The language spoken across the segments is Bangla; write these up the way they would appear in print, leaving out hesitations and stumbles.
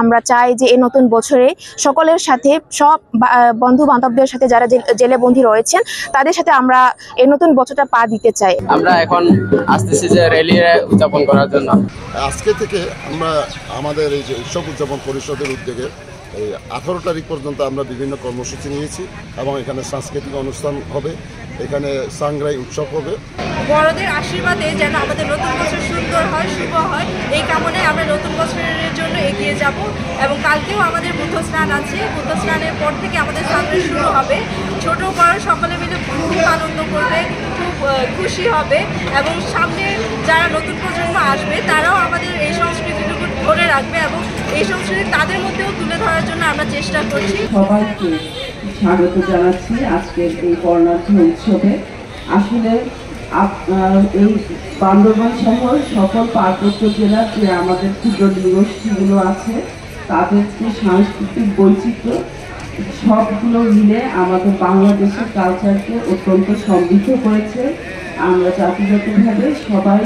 আমরা চাই যে এই নতুন বছরে সকলের সাথে সব বন্ধু বান্ধবদের সাথে যারা জেলে বন্দী রয়েছেন তাদের সাথে আমরা এই নতুন বছরটা পা দিতে চাই। আমরা এখন আসতেছি যে র্যালি উদযাপন করার জন্য। আজকে থেকে আমরা আমাদের এই যে উৎসব উদযাপন পরিষদের উদ্যোগে এই 18 তারিখ পর্যন্ত আমরা বিভিন্ন কর্মসূচি নিয়েছি এবং এখানে সাংস্কৃতিক অনুষ্ঠান হবে, এখানে সাংগ্রাই উৎসব হবে। বড়দের আশীর্বাদে যেন আমাদের নতুন বছর সুন্দর হয়, শুভ হয়, এই কামনায় আমরা নতুন বছরের জন্য এগিয়ে যাব। এবং কালকেও আমাদের বুদ্ধ স্নান আছে, বুদ্ধ স্নানের পর থেকে আমাদের সাংগ্রাই শুরু হবে। ছোট বড় সকলে মিলে খুব আনন্দ করবে, খুব খুশি হবে এবং সামনে যারা নতুন প্রজন্ম আসবে তারাও আমাদের এই সংস্কৃতিটুকু ধরে রাখবে এবং এই সংস্কৃতি তাদের মধ্যেও তুলে ধরার জন্য আমরা চেষ্টা করছি। সবাইকে স্বাগত জানাচ্ছি আজকের এই বর্ণাঢ্য উৎসবে। আসলে এই বান্দরবান শহর সকল পার্বত্য জেলার যে আমাদের ক্ষুদ্র নৃগোষ্ঠীগুলো আছে তাদের যে সাংস্কৃতিক বৈচিত্র্য সবগুলো মিলে আমাদের বাংলাদেশের কালচারকে অত্যন্ত সমৃদ্ধ করেছে। আমরা জাতিগতভাবে সবাই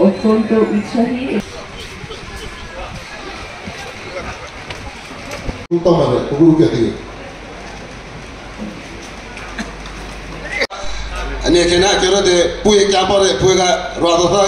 অত্যন্ত উৎসাহী। Ani kena kira de puye kya pare puye ka rada tha